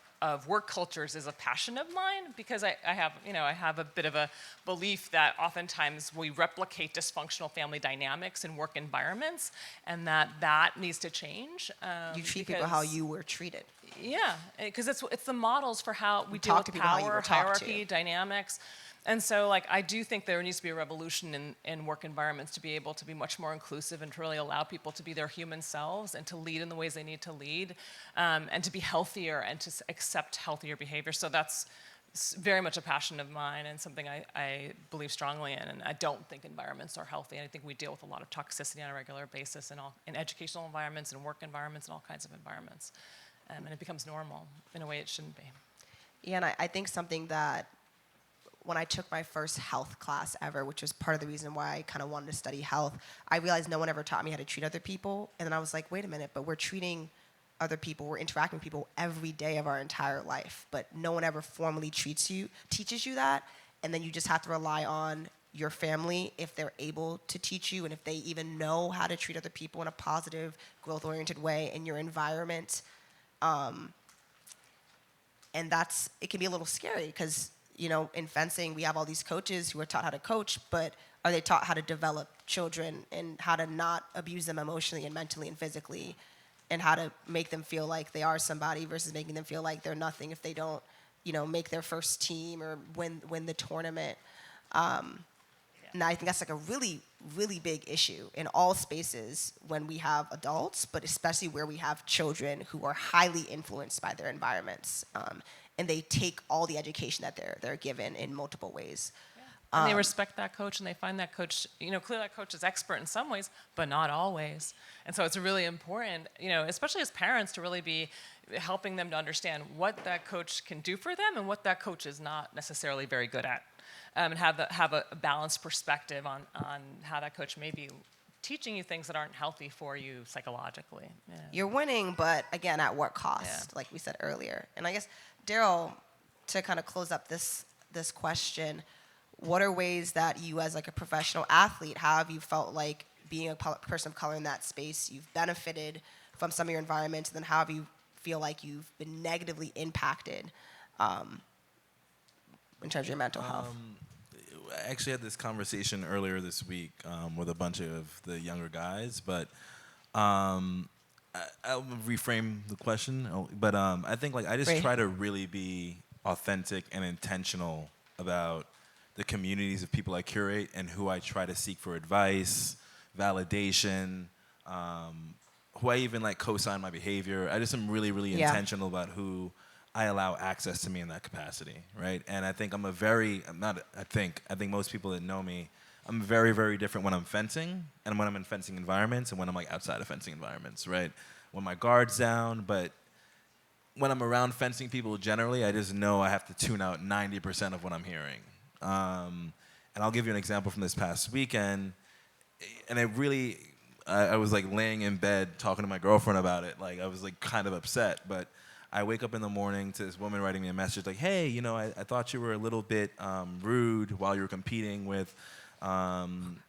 work cultures is a passion of mine, because I have a bit of a belief that oftentimes we replicate dysfunctional family dynamics in work environments, and that needs to change.
You treat people how you were treated.
Yeah, because it's the models for how we deal
talk
with
to people how you
power,
were talked
hierarchy,
to.
dynamics. And so, like, I do think there needs to be a revolution in work environments to be able to be much more inclusive and to really allow people to be their human selves and to lead in the ways they need to lead, and to be healthier and to accept healthier behavior. So that's very much a passion of mine and something I believe strongly in. And I don't think environments are healthy. And I think we deal with a lot of toxicity on a regular basis in educational environments and work environments and all kinds of environments. And it becomes normal in a way it shouldn't be.
Yeah, and I think something that when I took my first health class ever, which was part of the reason why I kind of wanted to study health, I realized no one ever taught me how to treat other people. And then I was like, wait a minute, but we're treating other people, we're interacting with people every day of our entire life, but no one ever formally teaches you that. And then you just have to rely on your family if they're able to teach you and if they even know how to treat other people in a positive, growth-oriented way in your environment. And it can be a little scary because, in fencing, we have all these coaches who are taught how to coach, but are they taught how to develop children and how to not abuse them emotionally and mentally and physically, and how to make them feel like they are somebody versus making them feel like they're nothing if they don't, make their first team or win the tournament. And I think that's like a really, really big issue in all spaces when we have adults, but especially where we have children who are highly influenced by their environments, and they take all the education that they're given in multiple ways.
And they respect that coach, and they find that coach, clearly that coach is expert in some ways, but not always. And so it's really important, especially as parents, to really be helping them to understand what that coach can do for them and what that coach is not necessarily very good at. And have a balanced perspective on how that coach may be teaching you things that aren't healthy for you psychologically. Yeah.
You're winning, but again, at what cost,
Yeah.
like we said earlier. And I guess, Daryl, to kind of close up this question, what are ways that you as like a professional athlete, how have you felt like being a person of color in that space, you've benefited from some of your environments, and then how have you feel like you've been negatively impacted in terms of your mental health?
I actually had this conversation earlier this week with a bunch of the younger guys, but I'll reframe the question. But I think I just try to really be authentic and intentional about the communities of people I curate and who I try to seek for advice, validation, who I even co-sign my behavior. I just am really, really intentional about who I allow access to me in that capacity, right? And I think I think most people that know me, I'm very, very different when I'm fencing and when I'm in fencing environments and when I'm outside of fencing environments, right? When my guard's down, but when I'm around fencing people generally, I just know I have to tune out 90% of what I'm hearing. And I'll give you an example from this past weekend. And I was laying in bed talking to my girlfriend about it. I was kind of upset, but I wake up in the morning to this woman writing me a message hey, I thought you were a little bit rude while you were competing with, someone.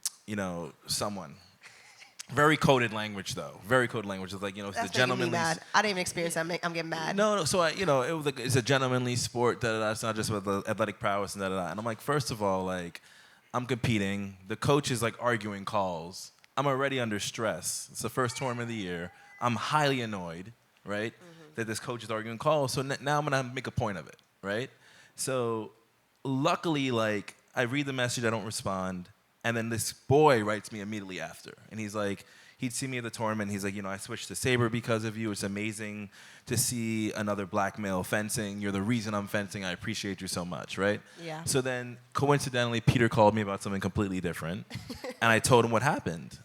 Very coded language, though. Very coded language. It's
That's
the
making me
gentlemanly.
mad. I didn't even experience that. I'm getting mad.
No. So it was it's a gentlemanly sport. It's not just with the athletic prowess and And I'm first of all, I'm competing. The coach is arguing calls. I'm already under stress. It's the first tournament of the year. I'm highly annoyed, right, that this coach is arguing calls. So now I'm gonna make a point of it, right? So luckily, I read the message, I don't respond. And then this boy writes me immediately after. And he's he'd see me at the tournament. He's I switched to saber because of you. It's amazing to see another black male fencing. You're the reason I'm fencing. I appreciate you so much, right?
Yeah.
So then, coincidentally, Peter called me about something completely different. And I told him what happened.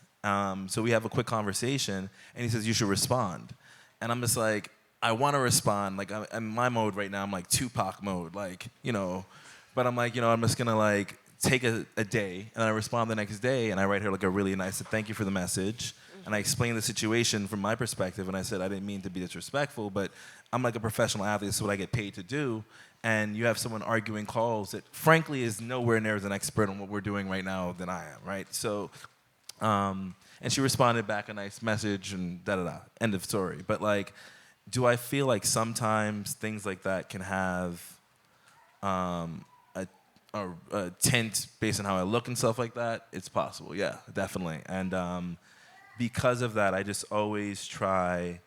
So we have a quick conversation. And he says, you should respond. And I'm just I want to respond. I'm in my mode right now. I'm Tupac mode. But I'm I'm just going to take a day, and I respond the next day, and I write her a really nice, thank you for the message, and I explain the situation from my perspective, and I said I didn't mean to be disrespectful, but I'm a professional athlete, this is what I get paid to do, and you have someone arguing calls that frankly is nowhere near as an expert on what we're doing right now than I am, right? So, and she responded back a nice message, and da-da-da, end of story. But do I feel sometimes things like that can have a tint based on how I look and stuff like that? It's possible, yeah, definitely. And because of that, I just always try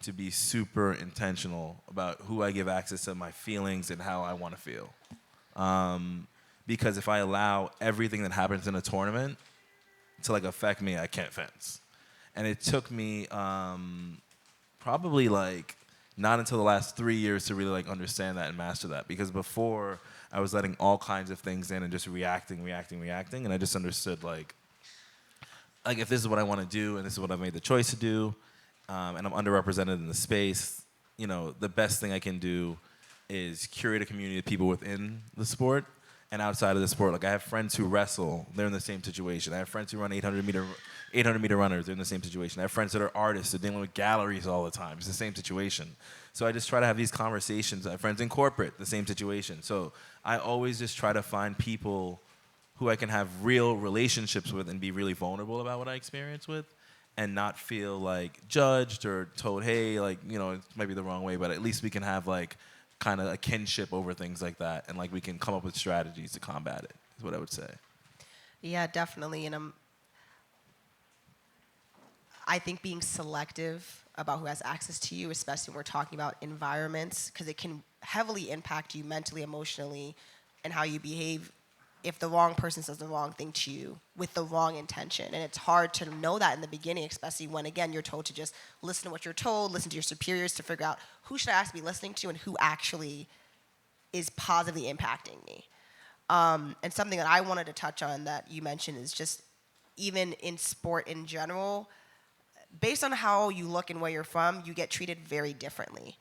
to be super intentional about who I give access to my feelings and how I want to feel. Because if I allow everything that happens in a tournament to like affect me, I can't fence. And it took me probably like not until the last 3 years to really like understand that and master that. Because before I was letting all kinds of things in and just reacting, and I just understood like if this is what I want to do and this is what I've made the choice to do, and I'm underrepresented in the space, you know, the best thing I can do is curate a community of people within the sport and outside of the sport. Like I have friends who wrestle, they're in the same situation. I have friends who run 800 meter runners, they're in the same situation. I have friends that are artists, they're dealing with galleries all the time. It's the same situation. So I just try to have these conversations. I have friends in corporate, the same situation. So I always just try to find people who I can have real relationships with and be really vulnerable about what I experience with, and not feel like judged or told, hey, like, you know, it might be the wrong way, but at least we can have like kind of a kinship over things like that, and like we can come up with strategies to combat it, is what I would say.
Yeah, definitely. And I think being selective about who has access to you, especially when we're talking about environments, because it can heavily impact you mentally, emotionally, and how you behave if the wrong person says the wrong thing to you with the wrong intention. And it's hard to know that in the beginning, especially when, again, you're told to just listen to what you're told, listen to your superiors to figure out who should I actually be listening to and who actually is positively impacting me. And something that I wanted to touch on that you mentioned is just even in sport in general, based on how you look and where you're from, you get treated very differently.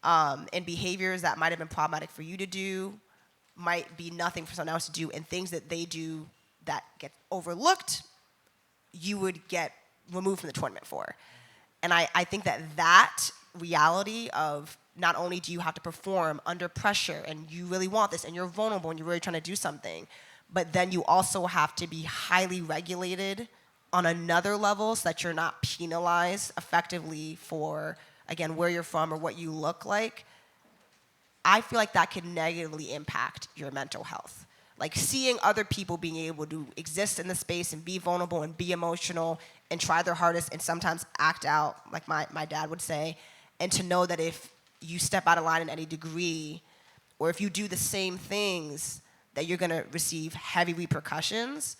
And behaviors that might have been problematic for you to do might be nothing for someone else to do, and things that they do that get overlooked, you would get removed from the tournament for. And I think that reality of not only do you have to perform under pressure and you really want this and you're vulnerable and you're really trying to do something, but then you also have to be highly regulated on another level so that you're not penalized effectively for, again, where you're from or what you look like. I feel like that could negatively impact your mental health. Like seeing other people being able to exist in the space and be vulnerable and be emotional and try their hardest and sometimes act out, like my dad would say, and to know that if you step out of line in any degree, or if you do the same things, that you're gonna receive heavy repercussions.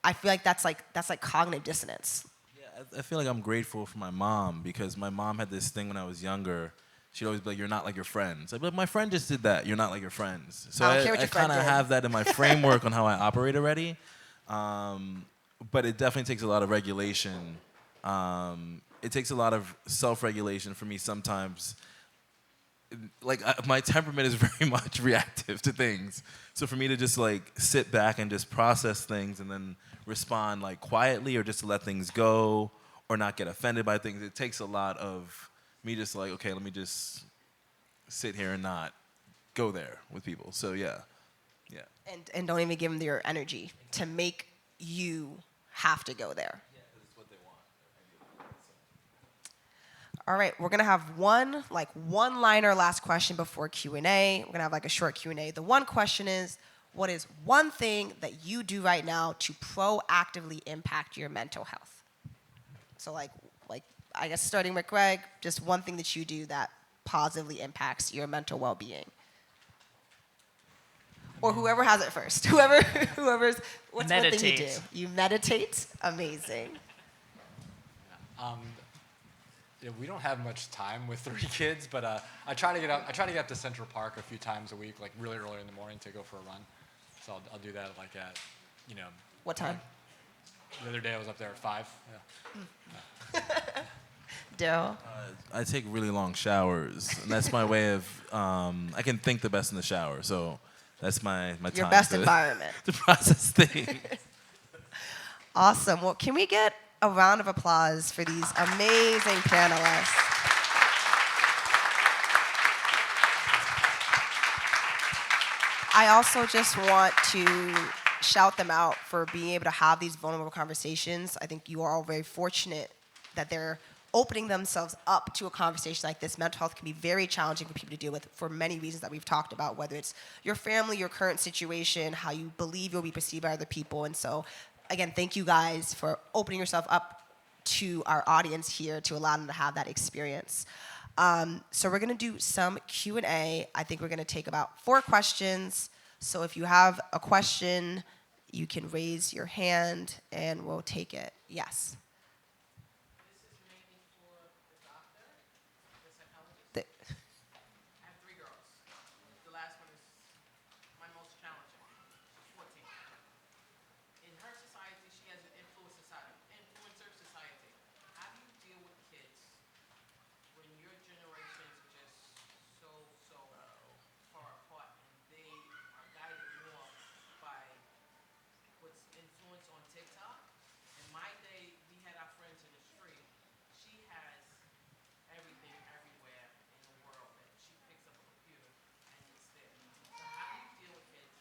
I feel like that's like cognitive dissonance.
Yeah, I feel like I'm grateful for my mom, because my mom had this thing when I was younger. She'd always be like, you're not like your friends. I'd be like, my friend just did that. You're not like your friends. So
I don't care what your friend
kind of
did.
have that in my framework on how I operate already. But it definitely takes a lot of regulation. It takes a lot of self-regulation for me sometimes. Like my temperament is very much reactive to things. So for me to just like sit back and just process things and then respond like quietly, or just to let things go or not get offended by things, it takes a lot of me just like, okay, let me just sit here and not go there with people. So yeah.
And don't even give them your energy to make you have to go there.
Yeah, because it's what they want.
All right, we're gonna have one-liner last question before Q&A. We're gonna have like a short Q&A. The one question is, what is one thing that you do right now to proactively impact your mental health? So like I guess starting with Greg, just one thing that you do that positively impacts your mental well-being. Or whoever has it first. Whoever's, what's one thing you do? You meditate? Amazing.
Yeah, we don't have much time with 3 kids, but I try to get up to Central Park a few times a week, like really early in the morning to go for a run. So I'll do that like at,
What time?
The other day I was up there at 5. Yeah.
Daryl?
I take really long showers, and that's my way of, I can think the best in the shower, so that's my time.
Your best environment.
To process things.
Awesome. Well, can we get a round of applause for these amazing panelists? I also just want to shout them out for being able to have these vulnerable conversations. I think you are all very fortunate that they're opening themselves up to a conversation like this. Mental health can be very challenging for people to deal with for many reasons that we've talked about, whether it's your family, your current situation, how you believe you'll be perceived by other people. And so, again, thank you guys for opening yourself up to our audience here to allow them to have that experience. So we're going to do some Q&A. I think we're going to take about 4 questions. So if you have a question, you can raise your hand and we'll take it. Yes.
This is mainly for the doctor, the psychologist.
The-
I have 3 girls. The last one is my most challenging. She's 14. In her society, she has an influencer society. How do you deal with kids when your generations are just so far apart and they are guided more by what's influenced on TikTok? In my day, we had our friends in the street. She has everything everywhere in the world that she picks up a computer and it's there. So how do you deal with kids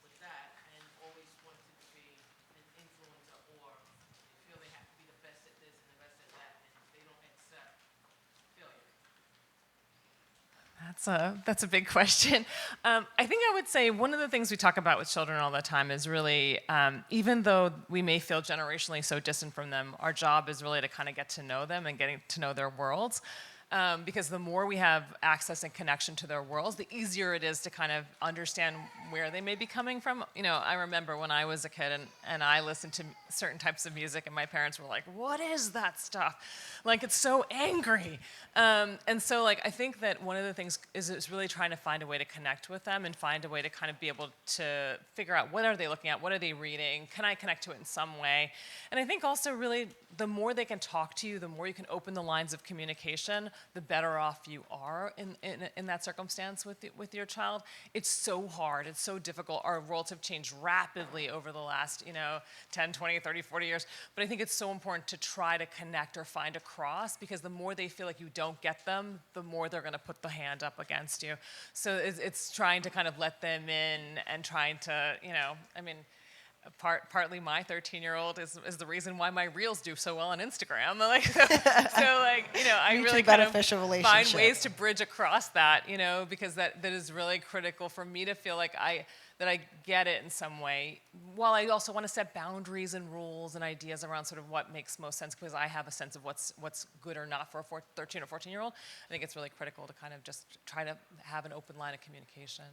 with that and always wanting to be an influencer or they feel they have to be the best at this and the best at that and they don't accept failure? That's a big question. I think I would say one of the things we talk about with children all the time is really, even though we may feel generationally so distant from them, our job is really to kind of get to know them and getting to know their worlds. Because the more we have access and connection to their worlds, the easier it is to kind of understand where they may be coming from. You know, I remember when I was a kid and I listened to certain types of music and my parents were like, what is that stuff? Like, it's so angry. And so, like, I think that one of the things is really trying to find a way to connect with them and find a way to kind of be able to figure out what are they looking at, what are they reading, can I connect to it in some way? And I think also really the more they can talk to you, the more you can open the lines of communication, the better off you are in that circumstance with your child. It's so hard. It's so difficult. Our worlds have changed rapidly over the last, 10, 20, 30, 40 years. But I think it's so important to try to connect or find a cross because the more they feel like you don't get them, the more they're going to put the hand up against you. So it's trying to kind of let them in and trying to, partly my 13-year-old is the reason why my reels do so well on Instagram. I really kind of find ways to bridge across that, because that is really critical for me to feel like that I get it in some way, while I also want to set boundaries and rules and ideas around sort of what makes most sense because I have a sense of what's good or not for a 13 or 14-year-old. I think it's really critical to kind of just try to have an open line of communication.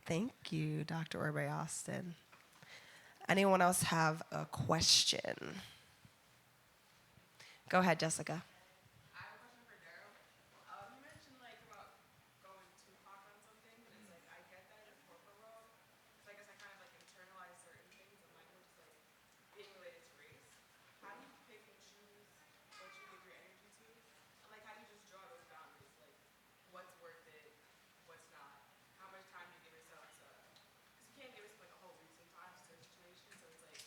Thank you, Dr. Orbé-Austin. Anyone else have a question? Go ahead, Jessica.
I have a question for Daryl. You mentioned about going too hard on something, but it's I get that in the corporate world. So I guess I kind of internalize certain things and language being related to race. How do you pick and choose what you give your energy to? And how do you just draw those boundaries? What's worth it, what's not? How much time do you give yourself to? Because you can't give yourself a whole week sometimes to a situation. So it's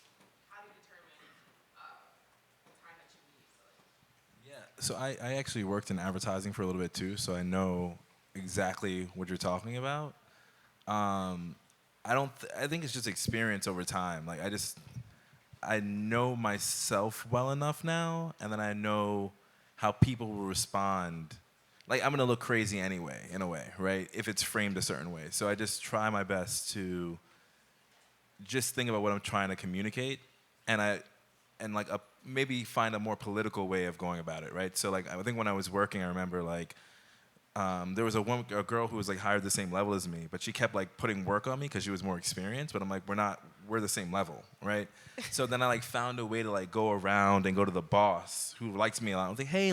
how do you determine the time that you need?
Yeah, so I actually worked in advertising for a little bit too, so I know exactly what you're talking about. I think it's just experience over time. I know myself well enough now, and then I know how people will respond. I'm gonna look crazy anyway, in a way, right? If it's framed a certain way. So I just try my best to just think about what I'm trying to communicate, and maybe find a more political way of going about it, right? So I think when I was working, I remember there was a girl who was hired the same level as me, but she kept putting work on me because she was more experienced. But I'm we're the same level, right? So then I found a way to go around and go to the boss who likes me a lot. I was like, hey,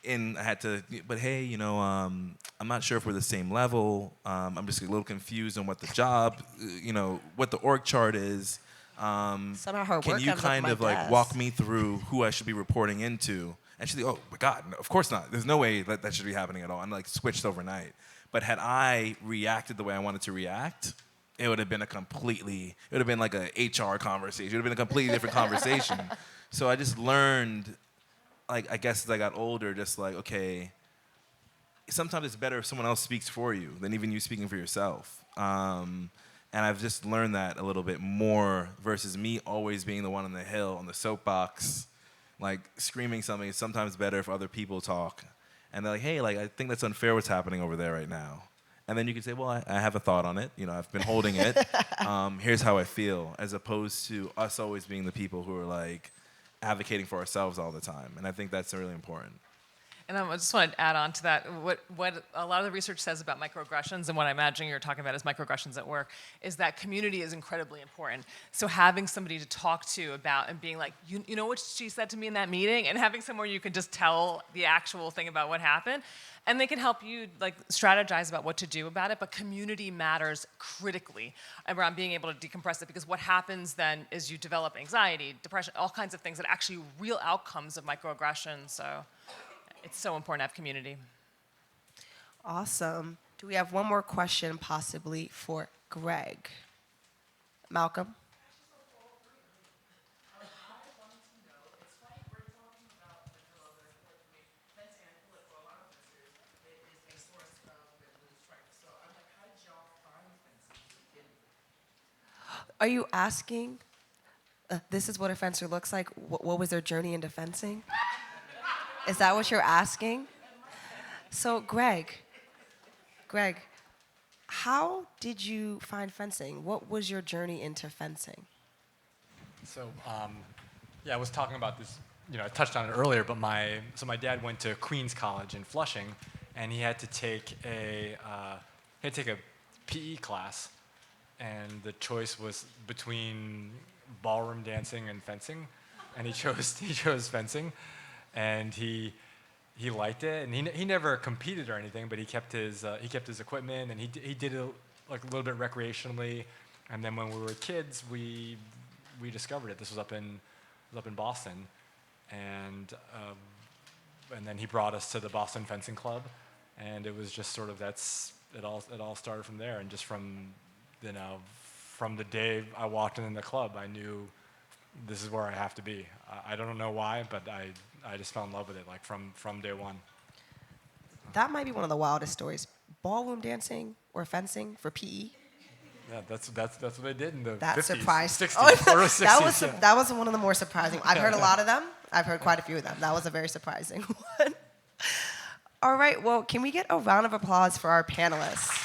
and I had to, but hey, I'm not sure if we're the same level. I'm just a little confused on what the job, what the org chart is.
Somehow her
can
work
you
ends up
kind
my
of
desk.
walk me through who I should be reporting into? And she's like, oh my God, no, of course not. There's no way that should be happening at all. And switched overnight. But had I reacted the way I wanted to react, it would have been like an HR conversation. It would have been a completely different conversation. So I just learned, I guess as I got older, just okay, sometimes it's better if someone else speaks for you than even you speaking for yourself. And I've just learned that a little bit more versus me always being the one on the hill, on the soapbox, screaming something. It's sometimes better if other people talk. And they're like, hey, I think that's unfair what's happening over there right now. And then you can say, well, I have a thought on it. I've been holding it. Here's how I feel. As opposed to us always being the people who are advocating for ourselves all the time. And I think that's really important.
And I just want to add on to that. What a lot of the research says about microaggressions, and what I imagine you're talking about is microaggressions at work, is that community is incredibly important. So having somebody to talk to about and being like, you know what she said to me in that meeting, and having somewhere you can just tell the actual thing about what happened, and they can help you like strategize about what to do about it. But community matters critically around being able to decompress it, because what happens then is you develop anxiety, depression, all kinds of things that are actually real outcomes of microaggression. So it's so important to have community.
Awesome. Do we have one more question possibly for Greg? Malcolm? Are you asking, this is what a fencer looks like? What was their journey into fencing? Is that what you're asking? So, Greg, how did you find fencing? What was your journey into fencing?
So, yeah, I was talking about this, I touched on it earlier, but my dad went to Queens College in Flushing, and he had to take a PE class, and the choice was between ballroom dancing and fencing, and he chose fencing, and he liked it, and he never competed or anything, but he kept his equipment, and he did it like a little bit recreationally, and then when we were kids, we discovered it. This was up in Boston, and then he brought us to the Boston Fencing Club, and it was just sort of it all started from there, and just from the day I walked in the club, I knew this is where I have to be. I don't know why, but I just fell in love with it, like from day one.
That might be one of the wildest stories. Ballroom dancing or fencing for PE?
Yeah, that's what they did in the
That
50s,
surprised.
60s, early 60s.
That was one of the more surprising. I've heard a lot of them. I've heard quite a few of them. That was a very surprising one. All right, well, can we get a round of applause for our panelists?